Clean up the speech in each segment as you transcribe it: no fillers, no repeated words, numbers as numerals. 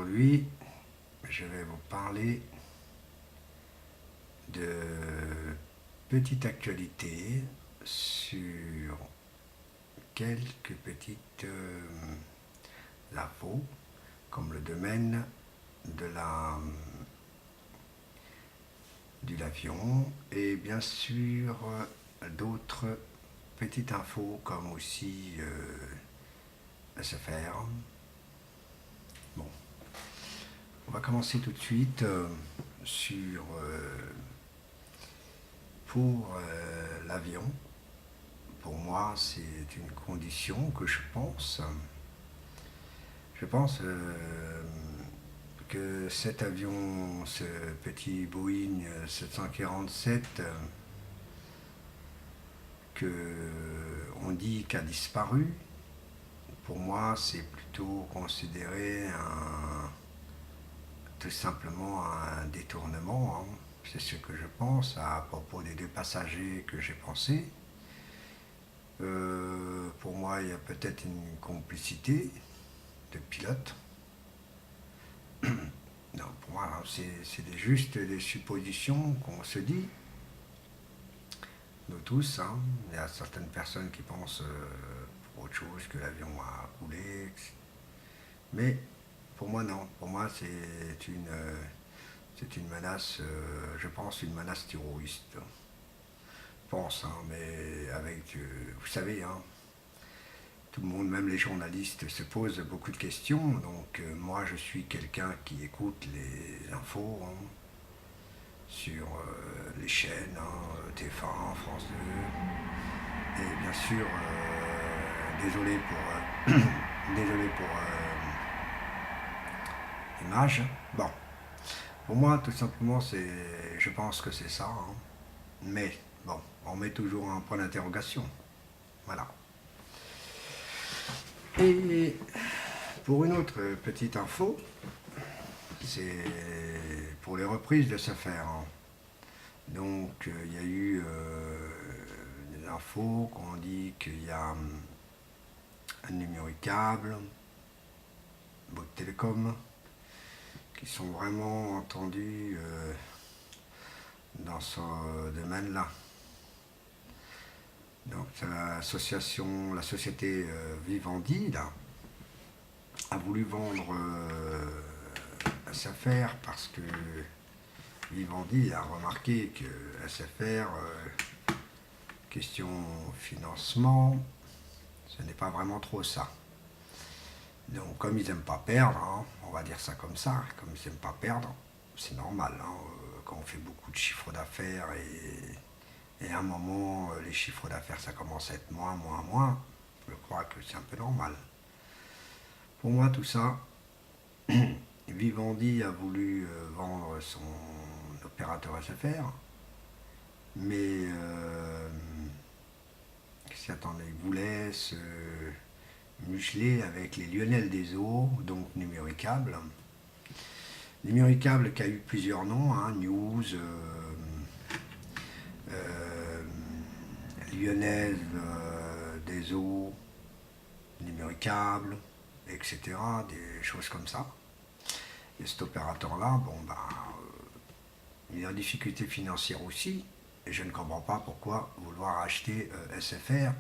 Aujourd'hui, je vais vous parler de petites actualités sur quelques petites infos, comme le domaine de l'avion et bien sûr d'autres petites infos comme aussi SFR. Bon, on va commencer tout de suite sur pour l'avion. Pour moi, c'est une condition que je pense. Je pense que cet avion, ce petit Boeing 747, que on dit qu'a disparu, pour moi, c'est plutôt considéré tout simplement un détournement. Hein. C'est ce que je pense à propos des deux passagers que j'ai pensé. Pour moi, il y a peut-être une complicité de pilote. Non, pour moi, c'est juste des suppositions qu'on se dit. Nous tous, hein. Il y a certaines personnes qui pensent pour autre chose, que l'avion a coulé. Mais pour moi, non. Pour moi, c'est une menace, je pense, une menace terroriste. Je pense, hein, mais avec, vous savez, hein, tout le monde, même les journalistes, se posent beaucoup de questions. Donc moi, je suis quelqu'un qui écoute les infos hein, sur les chaînes, hein, TF1, France 2. Et bien sûr, désolé pour, désolé pour l'image. Bon, pour moi, tout simplement, je pense que c'est ça. Hein. Mais bon, on met toujours un point d'interrogation. Voilà. Et pour une autre petite info, c'est pour les reprises de SFR. Hein. Donc il y a eu des infos qu'on dit qu'il y a un numéricable, Bouygues Télécom, qui sont vraiment entendus dans ce domaine-là. Donc l'association, la société Vivendi là, a voulu vendre SFR parce que Vivendi a remarqué que SFR, question financement, ce n'est pas vraiment trop ça. Donc comme ils n'aiment pas perdre, hein, on va dire ça comme ça, comme ils n'aiment pas perdre, c'est normal, hein, quand on fait beaucoup de chiffres d'affaires et à un moment les chiffres d'affaires ça commence à être moins, je crois que c'est un peu normal. Pour moi tout ça, Vivendi a voulu vendre son opérateur SFR, mais il voulait se museler avec les Lionel des Eaux, donc Numéricable. Numéricable qui a eu plusieurs noms, hein, News, Lyonnaise des Eaux, Numéricable, etc. Des choses comme ça. Et cet opérateur-là, bon, il est en difficulté financière aussi, et je ne comprends pas pourquoi vouloir acheter SFR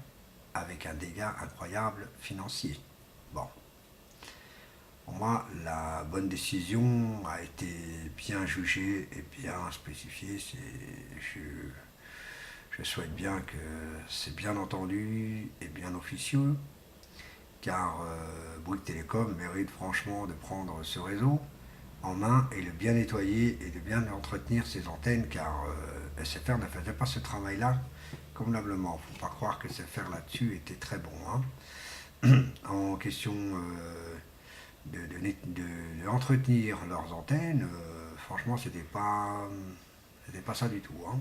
avec un dégât incroyable financier. Bon. Pour moi, la bonne décision a été bien jugée et bien spécifiée. Je souhaite bien que c'est bien entendu et bien officieux, car Bouygues Télécom mérite franchement de prendre ce réseau en main et de bien nettoyer et de bien entretenir ses antennes, car SFR ne faisait pas ce travail-là convenablement. Il ne faut pas croire que SFR là-dessus était très bon. Hein. En question de entretenir leurs antennes, franchement, c'était pas ça du tout. Hein.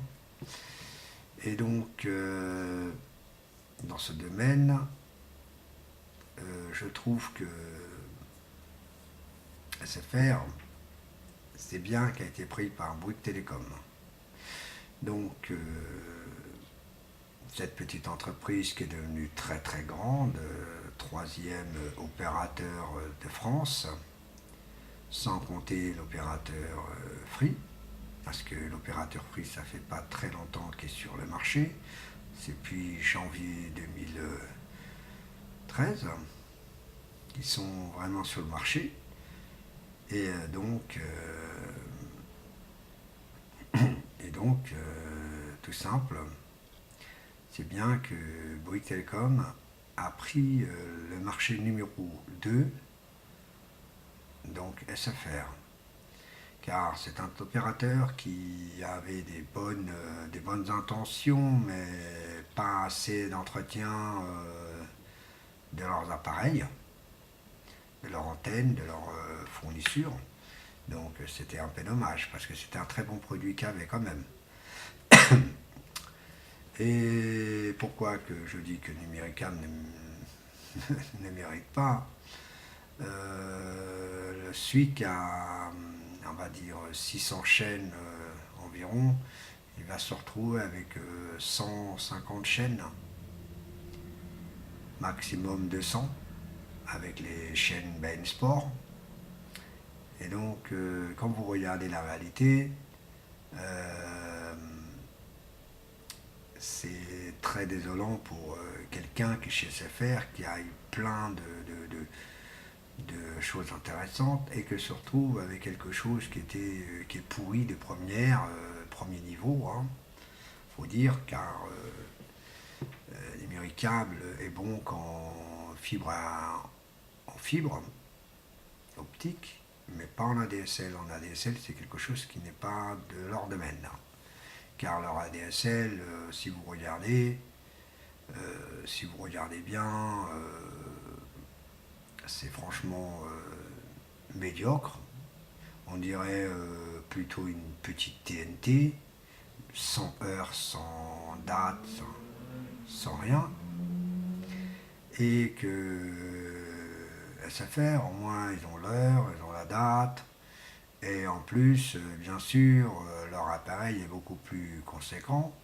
Et donc, dans ce domaine, je trouve que SFR, c'est bien qui a été pris par Bouygues Télécom. Donc, cette petite entreprise qui est devenue très très grande, troisième opérateur de France, sans compter l'opérateur Free, parce que l'opérateur Free, ça fait pas très longtemps qu'il est sur le marché, c'est depuis janvier 2013 qu'ils sont vraiment sur le marché, et donc tout simple, c'est bien que Bouygues Telecom a pris le marché numéro 2, donc SFR. Car c'est un opérateur qui avait des bonnes intentions, mais pas assez d'entretien de leurs appareils, de leurs antennes, de leurs fournitures. Donc c'était un peu dommage, parce que c'était un très bon produit qu'il y avait quand même. Et pourquoi que je dis que Numéricable ne mérite pas celui qui a, on va dire, 600 chaînes environ, il va se retrouver avec 150 chaînes, maximum 200, avec les chaînes beIN Sport. Et donc, quand vous regardez la réalité, c'est très désolant pour quelqu'un qui est chez SFR, qui a eu plein de choses intéressantes, et que se retrouve avec quelque chose qui est pourri de premier niveau, hein, faut dire, car Numéricable est bon qu'en fibre optique, mais pas en ADSL. En ADSL, c'est quelque chose qui n'est pas de leur domaine, hein. Car leur ADSL, si vous regardez bien, c'est franchement médiocre. On dirait plutôt une petite TNT, sans heure, sans date, sans rien. Et que SFR, au moins, ils ont l'heure, ils ont la date. Et en plus, bien sûr, leur appareil est beaucoup plus conséquent,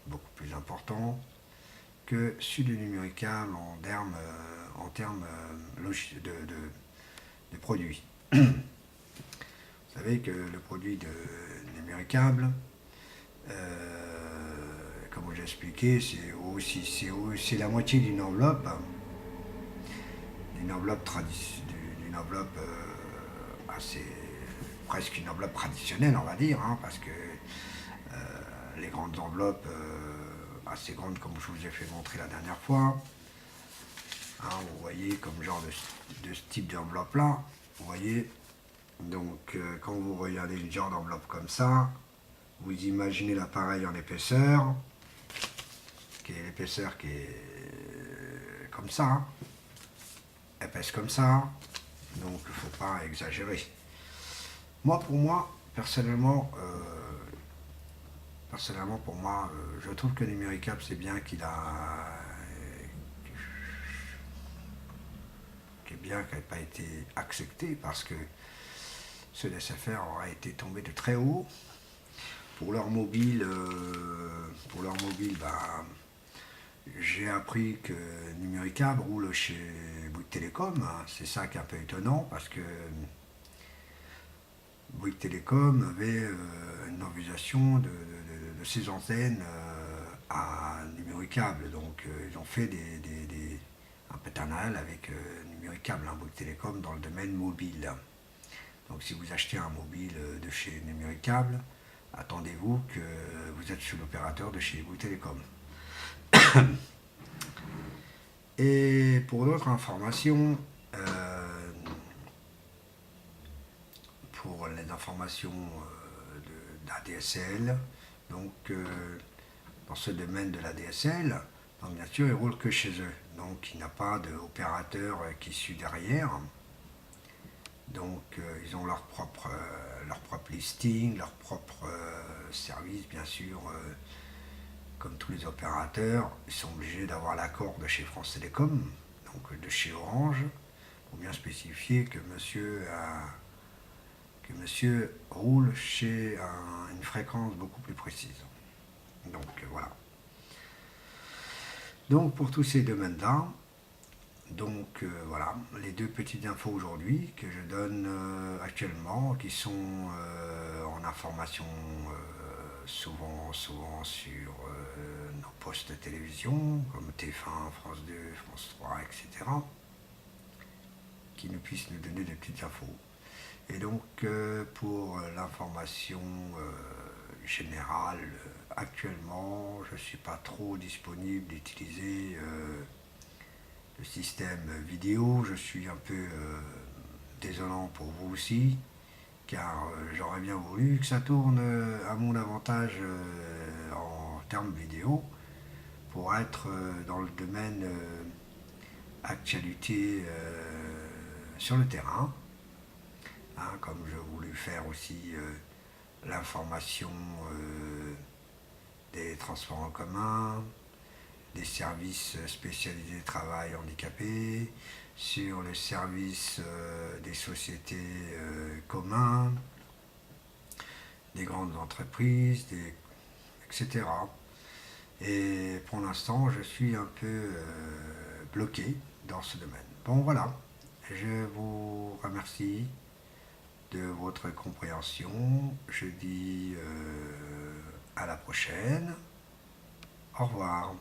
beaucoup plus important que celui de Numéricable en termes de produits. Vous savez que le produit de Numéricable, comme j'ai expliqué, c'est la moitié d'une enveloppe, assez, presque une enveloppe traditionnelle, on va dire, hein, parce que les grandes enveloppes assez grandes, comme je vous ai fait montrer la dernière fois, hein, vous voyez, comme genre de ce type d'enveloppe là, vous voyez. Donc quand vous regardez une genre d'enveloppe comme ça, vous imaginez l'appareil en épaisseur, qui est comme ça, hein, épaisse comme ça, donc il ne faut pas exagérer. Pour moi, personnellement, je trouve que Numéricable, c'est bien qu'il n'ait pas été accepté, parce que ceux de SFR auraient été tombés de très haut. Pour leur mobile, j'ai appris que Numéricable roule chez Bouygues Telecom, hein. C'est ça qui est un peu étonnant, parce que Bouygues Telecom avait une organisation de ces antennes à Numéricable. Donc ils ont fait un partenariat avec Numéricable, hein, Bouygues Telecom, dans le domaine mobile. Donc si vous achetez un mobile de chez Numéricable, attendez-vous que vous êtes sur l'opérateur de chez Bouygues Telecom. Et pour d'autres informations, pour les informations d'ADSL, donc dans ce domaine de l'ADSL, donc bien sûr, ils ne roulent que chez eux. Donc il n'y a pas d'opérateur qui suit derrière. Donc ils ont leur propre listing, leur propre service, bien sûr. Comme tous les opérateurs, ils sont obligés d'avoir l'accord de chez France Télécom, donc de chez Orange, pour bien spécifier que monsieur roule chez une fréquence beaucoup plus précise. Donc voilà. Donc pour tous ces domaines-là, Donc voilà, les deux petites infos aujourd'hui que je donne actuellement, qui sont en information souvent sur nos postes de télévision, comme TF1, France 2, France 3, etc., qui nous puissent nous donner des petites infos. Et donc pour l'information générale, actuellement, je ne suis pas trop disponible d'utiliser le système vidéo. Je suis un peu désolant pour vous aussi, car j'aurais bien voulu que ça tourne à mon avantage en termes vidéo, pour être dans le domaine actualité sur le terrain, hein, comme je voulais faire aussi l'information des transports en commun, des services spécialisés travail handicapé, sur le service des sociétés communs, des grandes entreprises, etc. Et pour l'instant, je suis un peu bloqué dans ce domaine. Bon voilà, je vous remercie de votre compréhension. Je dis à la prochaine. Au revoir.